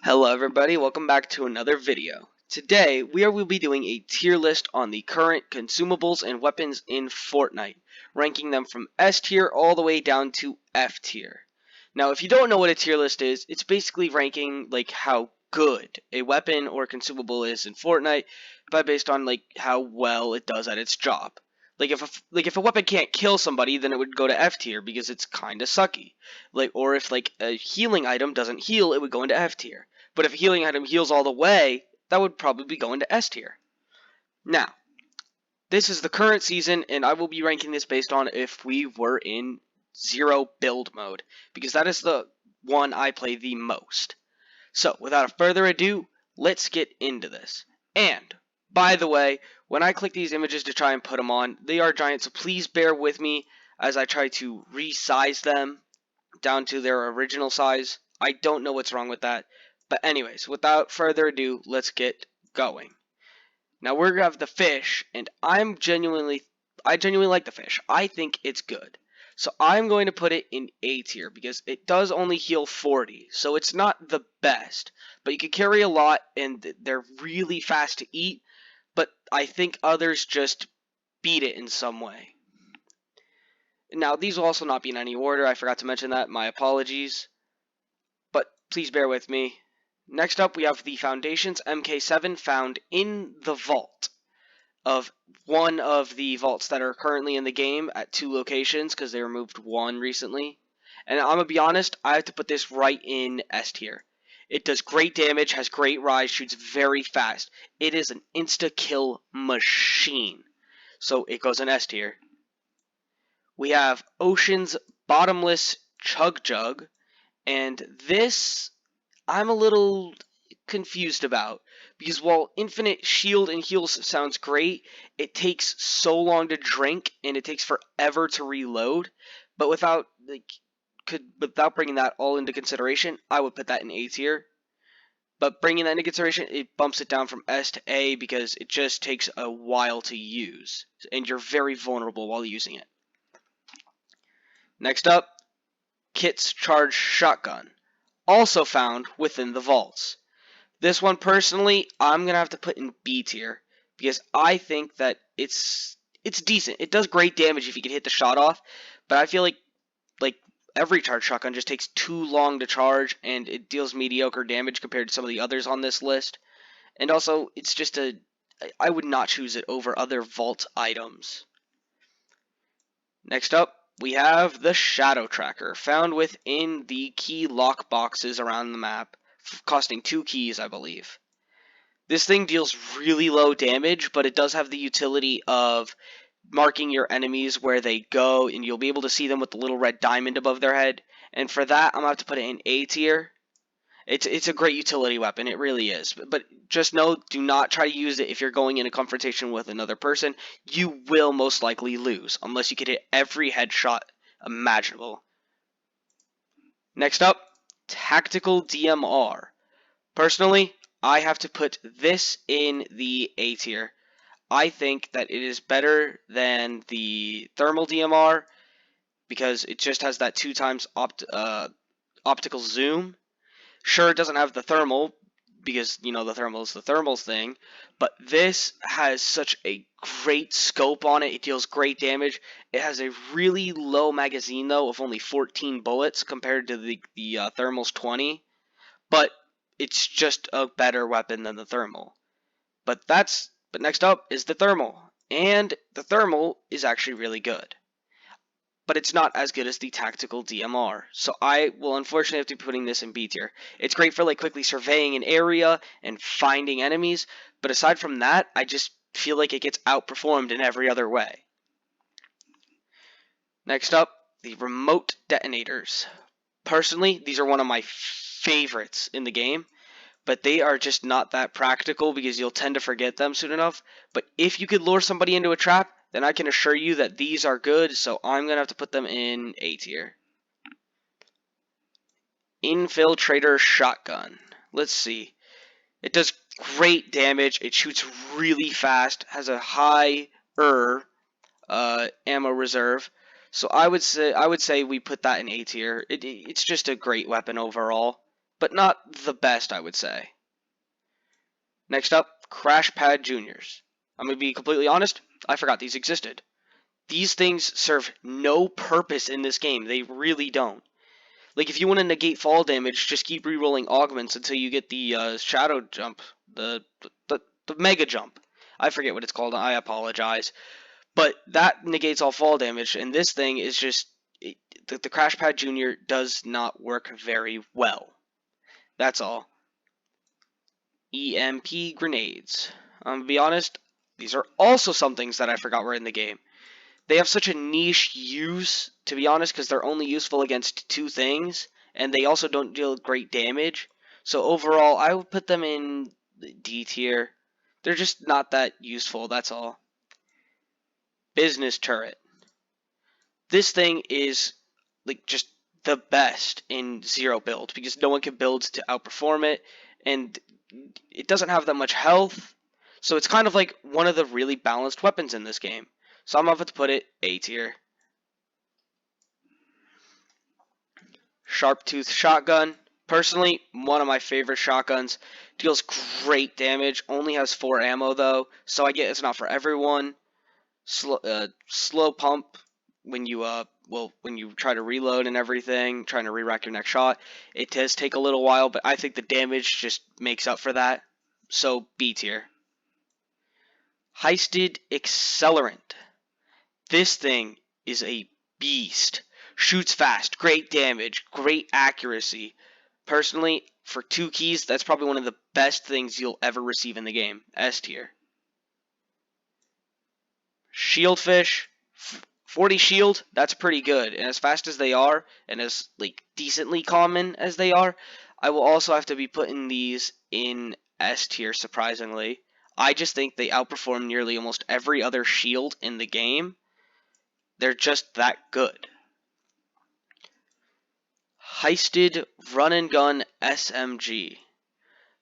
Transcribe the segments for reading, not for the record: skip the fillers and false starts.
Hello everybody, welcome back to another video. Today will be doing a tier list on the current consumables and weapons in Fortnite, ranking them from S tier all the way down to F tier. Now if you don't know what a tier list is, it's basically ranking like how good a weapon or consumable is in Fortnite based on like how well it does at its job. Like if a weapon can't kill somebody, then it would go to F tier because it's kind of sucky. Or if like a healing item doesn't heal, it would go into F tier. But if a healing item heals all the way, that would probably go into S tier. Now, this is the current season, and I will be ranking this based on if we were in 0 build mode, because that is the one I play the most. So, without further ado, let's get into this. And, by the way, when I click these images to try and put them on, they are giant, so please bear with me as I try to resize them down to their original size. I don't know what's wrong with that. But anyways, without further ado, let's get going. Now we're gonna have the fish, and I genuinely like the fish. I think it's good. So I'm going to put it in A tier because it does only heal 40, so it's not the best. But you can carry a lot, and they're really fast to eat. But I think others just beat it in some way. Now these will also not be in any order. I forgot to mention that. My apologies. But please bear with me. Next up, we have the Foundations MK7 found in the vault of one of the vaults that are currently in the game at 2 locations because they removed one recently. And I'm going to be honest, I have to put this right in S tier. It does great damage, has great rise, shoots very fast. It is an insta-kill machine. So it goes in S tier. We have Ocean's Bottomless Chug Jug. And this, I'm a little confused about, because while infinite shield and heals sounds great, it takes so long to drink and it takes forever to reload. But without bringing that all into consideration, I would put that in A tier. But bringing that into consideration, it bumps it down from S to A because it just takes a while to use, and you're very vulnerable while using it. Next up, Kit's Charge Shotgun, also found within the vaults. This one personally, I'm gonna have to put in B tier because I think that it's decent. It does great damage if you can hit the shot off, but I feel like every charge shotgun just takes too long to charge and it deals mediocre damage compared to some of the others on this list. And also, it's just I would not choose it over other vault items. Next up, we have the Shadow Tracker, found within the key lock boxes around the map, costing 2 keys, I believe. This thing deals really low damage, but it does have the utility of marking your enemies where they go, and you'll be able to see them with the little red diamond above their head. And for that, I'm going to have to put it in A tier. It's a great utility weapon, it really is. But just know, do not try to use it if you're going in a confrontation with another person. You will most likely lose, unless you can hit every headshot imaginable. Next up, Tactical DMR. Personally, I have to put this in the A tier. I think that it is better than the Thermal DMR because it just has that 2 times optical zoom. Sure, it doesn't have the thermal because, you know, the thermal is the thermals thing, but this has such a great scope on it. It deals great damage. It has a really low magazine, though, of only 14 bullets compared to the thermal's 20, but it's just a better weapon than the thermal. But next up is the thermal, and the thermal is actually really good. But it's not as good as the tactical DMR, so I will unfortunately have to be putting this in B tier. It's great for like quickly surveying an area and finding enemies, but aside from that, I just feel like it gets outperformed in every other way. Next up, the remote detonators. Personally, these are one of my favorites in the game, but they are just not that practical because you'll tend to forget them soon enough. But if you could lure somebody into a trap, then I can assure you that these are good, so I'm going to have to put them in A tier. Infiltrator Shotgun. Let's see. It does great damage. It shoots really fast. Has a high ammo reserve. So I would say we put that in A tier. It's just a great weapon overall. but not the best, I would say. Next up, Crash Pad Juniors. I'm going to be completely honest, I forgot these existed. These things serve no purpose in this game. They really don't. Like, if you want to negate fall damage, just keep rerolling augments until you get the shadow jump, the mega jump. I forget what it's called. I apologize. But that negates all fall damage, and this thing is just the Crash Pad Junior does not work very well. That's all. EMP grenades. To be honest, these are also some things that I forgot were in the game. They have such a niche use, to be honest, because they're only useful against two things, and they also don't deal great damage. So overall, I would put them in D tier. They're just not that useful, that's all. Business turret. This thing is like just the best in zero build because no one can build to outperform it, and it doesn't have that much health. So it's kind of like one of the really balanced weapons in this game. So I'm going to put it A tier. Sharp Tooth Shotgun. Personally, one of my favorite shotguns. Deals great damage. Only has 4 ammo though, so I get it's not for everyone. Slow pump when you when you try to reload and everything, trying to re-rack your next shot. It does take a little while, but I think the damage just makes up for that. So B tier. Heisted Accelerant. This thing is a beast. Shoots fast, great damage, great accuracy. Personally, for 2 keys, that's probably one of the best things you'll ever receive in the game. S tier. Shieldfish. 40 shield, that's pretty good. And as fast as they are, and as like decently common as they are, I will also have to be putting these in S tier, surprisingly. I just think they outperform nearly almost every other shield in the game. They're just that good. Heisted Run and Gun SMG.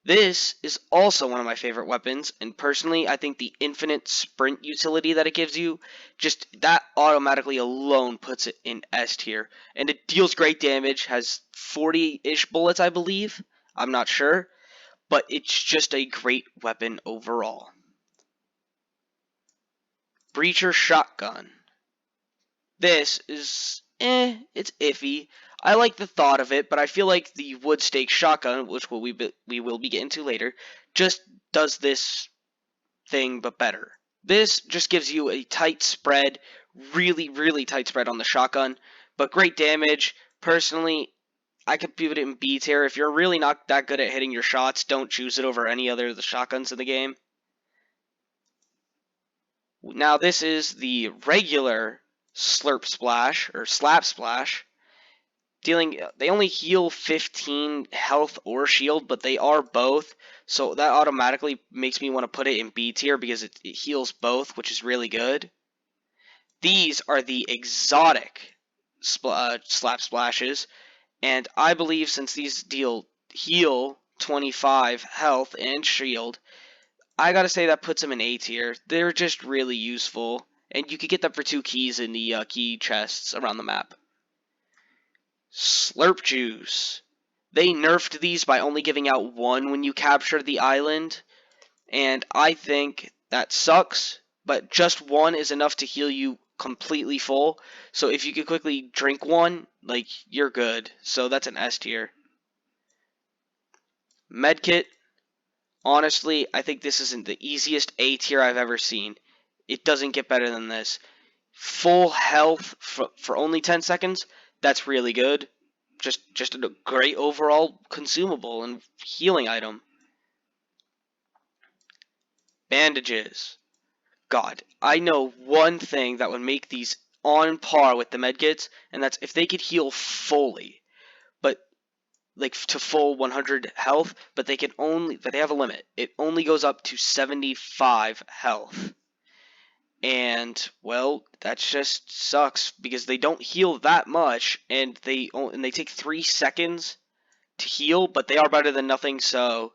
This is also one of my favorite weapons, and personally, I think the infinite sprint utility that it gives you, just that automatically alone puts it in S tier. And it deals great damage, has 40-ish bullets, I believe. I'm not sure, but it's just a great weapon overall. Breacher Shotgun. This is, it's iffy. I like the thought of it, but I feel like the wood stake shotgun, which we will be getting to later, just does this thing but better. This just gives you a tight spread, really tight spread on the shotgun, but great damage. Personally, I could put it in B tier. If you're really not that good at hitting your shots, don't choose it over any other of the shotguns in the game. Now this is the regular Slurp Splash, or Slap Splash. They only heal 15 health or shield, but they are both, so that automatically makes me want to put it in B tier because it heals both, which is really good. These are the exotic Slap Splashes, and I believe since these heal 25 health and shield, I gotta say that puts them in A tier. They're just really useful, and you can get them for 2 keys in the key chests around the map. Slurp Juice. They nerfed these by only giving out 1 when you capture the island, and I think that sucks, but just 1 is enough to heal you completely full, so if you could quickly drink 1, like, you're good. So that's an S tier. Medkit. Honestly, I think this isn't the easiest A tier I've ever seen. It doesn't get better than this. Full health for only 10 seconds, that's really good. Just a great overall consumable and healing item. Bandages. God, I know one thing that would make these on par with the medkits, and that's if they could heal fully. But like to full 100 health, but they have a limit. It only goes up to 75 health. And well, that just sucks because they don't heal that much, and they take 3 seconds to heal, but they are better than nothing, so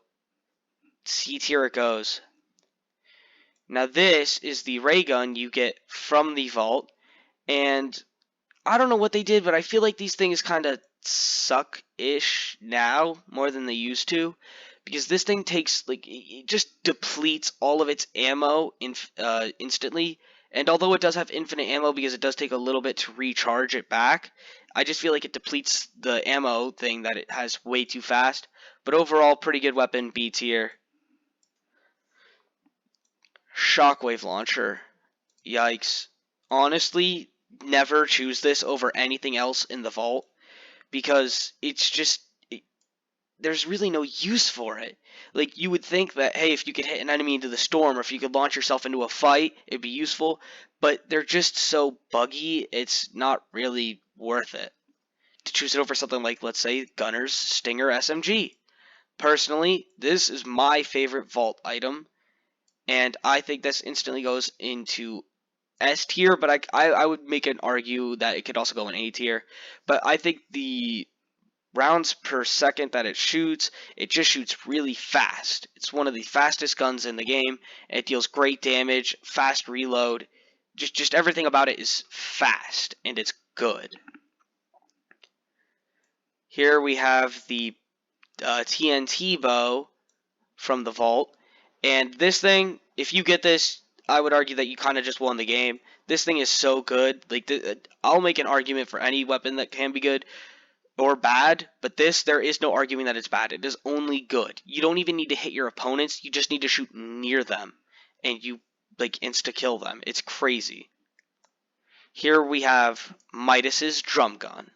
C tier it goes. Now this is the ray gun you get from the vault, and I don't know what they did, but I feel like these things kind of suck-ish now more than they used to, because this thing takes, like, it just depletes all of its ammo instantly. And although it does have infinite ammo because it does take a little bit to recharge it back, I just feel like it depletes the ammo thing that it has way too fast. But overall, pretty good weapon, B tier. Shockwave launcher. Yikes. Honestly, never choose this over anything else in the vault, because it's just, there's really no use for it. Like, you would think that, hey, if you could hit an enemy into the storm, or if you could launch yourself into a fight, it'd be useful, but they're just so buggy, it's not really worth it to choose it over something like, let's say, Gunner's Stinger SMG. Personally, this is my favorite vault item, and I think this instantly goes into S tier, but I would make an argue that it could also go in A tier. But I think the rounds per second that it just shoots really fast. It's one of the fastest guns in the game. It deals great damage, fast reload. Just everything about it is fast, and it's good. Here we have the TNT bow from the vault, and this thing, if you get this, I would argue that you kind of just won the game. This thing is so good. Like, I'll make an argument for any weapon that can be good or bad, but this, there is no arguing that it's bad. It is only good. You don't even need to hit your opponents. You just need to shoot near them, and you, like, insta-kill them. It's crazy. Here we have Midas's drum gun.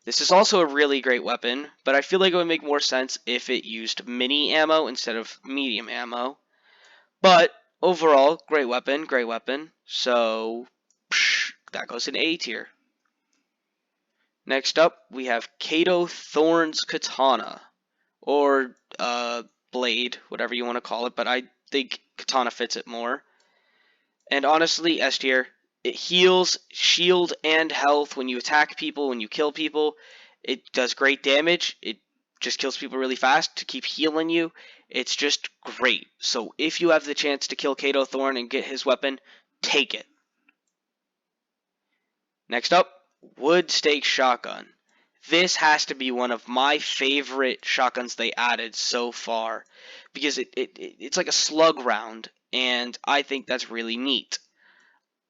This is also a really great weapon, but I feel like it would make more sense if it used mini ammo instead of medium ammo. But overall, great weapon, great weapon. So, that goes in A tier. Next up, we have Kato Thorn's Katana, or blade, whatever you want to call it, but I think Katana fits it more. And honestly, S tier, it heals shield and health when you attack people, when you kill people. It does great damage. It just kills people really fast to keep healing you. It's just great. So if you have the chance to kill Kato Thorn and get his weapon, take it. Next up, Wood Stake Shotgun. This has to be one of my favorite shotguns they added so far, because it's like a slug round, and I think that's really neat.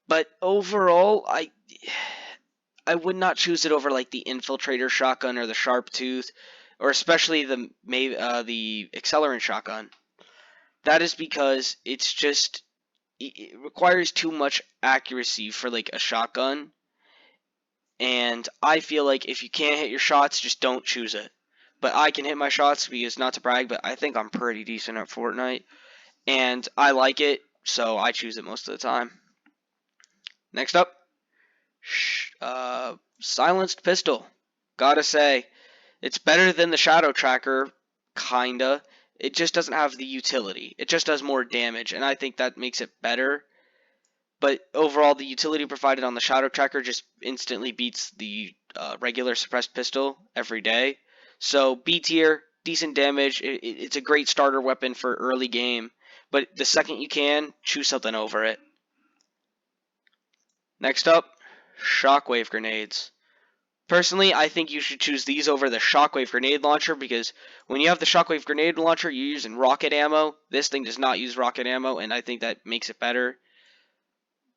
But overall, I would not choose it over like the Infiltrator shotgun or the Sharp Tooth, or especially the Accelerant shotgun. That is because it requires too much accuracy for like a shotgun, and I feel like if you can't hit your shots, just don't choose it. But I can hit my shots because, not to brag, but I think I'm pretty decent at Fortnite, and I like it, so I choose it most of the time. Next up, Silenced Pistol. Gotta say, it's better than the Shadow Tracker, kinda. It just doesn't have the utility. It just does more damage, and I think that makes it better. But overall, the utility provided on the Shadow Tracker just instantly beats the regular suppressed pistol every day. So B tier, decent damage. It's a great starter weapon for early game. But the second you can, choose something over it. Next up, Shockwave Grenades. Personally, I think you should choose these over the Shockwave Grenade Launcher, because when you have the Shockwave Grenade Launcher, you're using rocket ammo. This thing does not use rocket ammo, and I think that makes it better.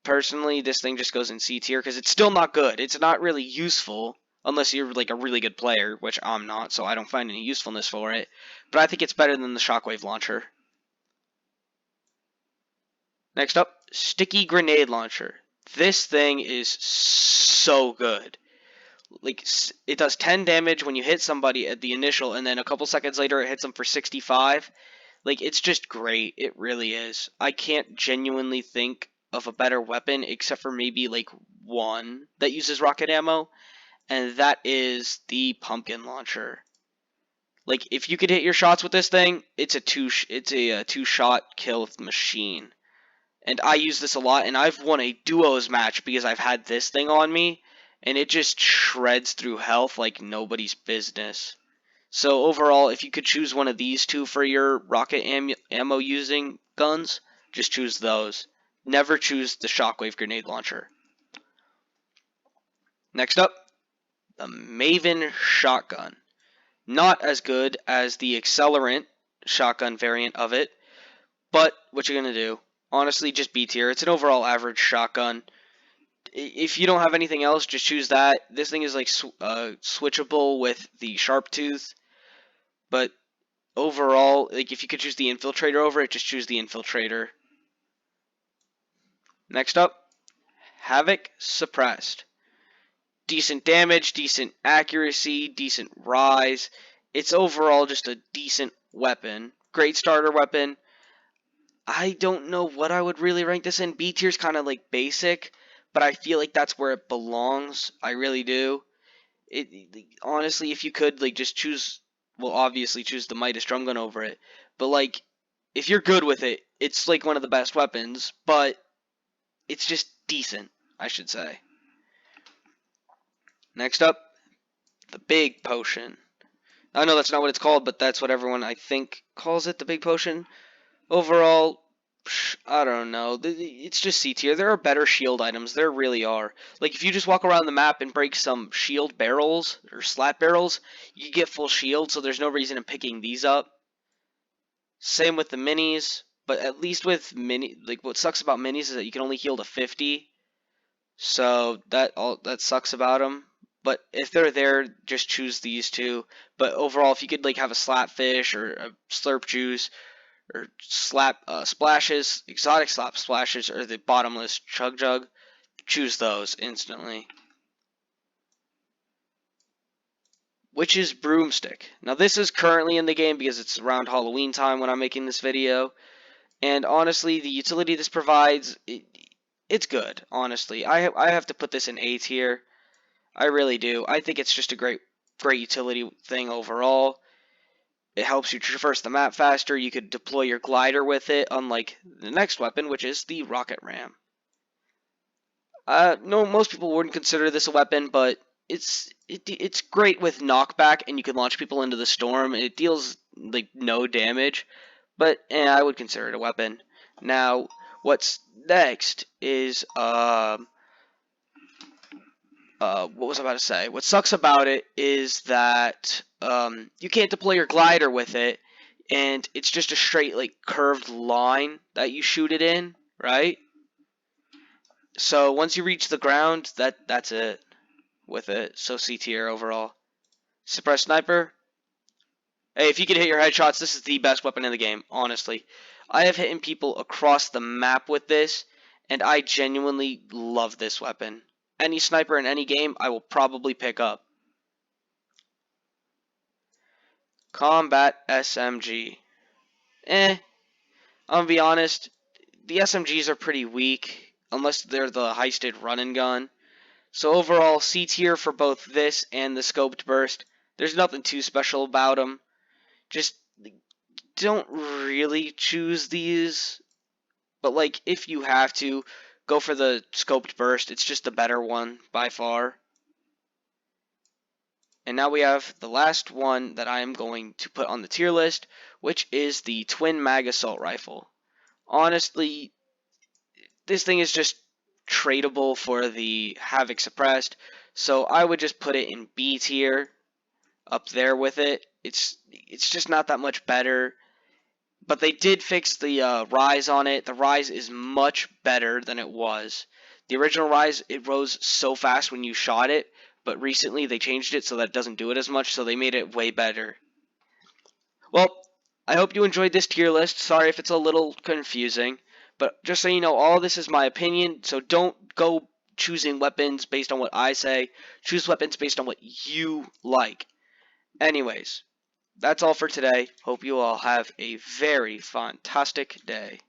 Personally, this thing just goes in C tier because it's still not good. It's not really useful unless you're like a really good player, which I'm not, so I don't find any usefulness for it. But I think it's better than the Shockwave Launcher. Next up, Sticky Grenade Launcher. This thing is so good. Like, it does 10 damage when you hit somebody at the initial, and then a couple seconds later it hits them for 65. Like, it's just great. It really is. I can't genuinely think of a better weapon except for maybe like one that uses rocket ammo, and that is the pumpkin launcher. Like, if you could hit your shots with this thing, it's a two-shot kill machine. And I use this a lot, and I've won a duos match because I've had this thing on me, and it just shreds through health like nobody's business. So overall, if you could choose one of these two for your rocket ammo using guns, just choose those. Never choose the Shockwave Grenade Launcher. Next up, the Maven shotgun. Not as good as the accelerant shotgun variant of it, but what you're going to do, honestly, just B tier. It's an overall average shotgun. If you don't have anything else, just choose that. This thing is like switchable with the sharp tooth, but overall, like if you could choose the infiltrator over it, just choose the infiltrator. Next up, Havoc suppressed. Decent damage, decent accuracy, decent rise. It's overall just a decent weapon. Great starter weapon. I don't know what I would really rank this in. B tier's kind of like basic, but I feel like that's where it belongs. I really do. Honestly, if you could like just choose, well, obviously choose the Midas drum gun over it. But like, if you're good with it, it's like one of the best weapons. But it's just decent, I should say. Next up, the Big Potion. I know that's not what it's called, but that's what everyone I think calls it, the Big Potion. Overall, I don't know. It's just C tier. There are better shield items. There really are. Like, if you just walk around the map and break some shield barrels or slat barrels, you get full shield, so there's no reason in picking these up. Same with the minis, but at least with like what sucks about minis is that you can only heal to 50. So that sucks about them. But if they're there, just choose these two. But overall, if you could like have a slapfish or a slurp juice or splashes, exotic slap splashes, or the bottomless chug jug, choose those instantly. Witch's broomstick. Now this is currently in the game because it's around Halloween time when I'm making this video. And honestly, the utility this provides, it's good. Honestly, I have to put this in A tier. I really do. I think it's just a great utility thing overall. It helps you traverse the map faster. You could deploy your glider with it, unlike the next weapon, which is the rocket ram. No, most people wouldn't consider this a weapon, but it's great with knockback, and you can launch people into the storm. It deals like no damage, but I would consider it a weapon. Now, what's next is what was I about to say? What sucks about it is that you can't deploy your glider with it, and it's just a straight like curved line that you shoot it in, right? So once you reach the ground, that's it with it. So C tier overall. Suppressed sniper. Hey, if you can hit your headshots, this is the best weapon in the game, honestly. I have hit people across the map with this, and I genuinely love this weapon. Any sniper in any game, I will probably pick up. Combat SMG. I'm gonna be honest, the SMGs are pretty weak, unless they're the heisted run and gun. So overall, C tier for both this and the scoped burst. There's nothing too special about them. Just don't really choose these. But like, if you have to, go for the scoped burst. It's just the better one by far. And now we have the last one that I am going to put on the tier list, which is the Twin Mag Assault Rifle. Honestly, this thing is just tradable for the Havoc Suppressed, so I would just put it in B tier, up there with it. It's just not that much better, but they did fix the rise on it. The rise is much better than it was. The original rise, it rose so fast when you shot it, but recently they changed it so that it doesn't do it as much, so they made it way better. Well, I hope you enjoyed this tier list. Sorry if it's a little confusing, but just so you know, all this is my opinion, so don't go choosing weapons based on what I say. Choose weapons based on what you like. Anyways, that's all for today. Hope you all have a very fantastic day.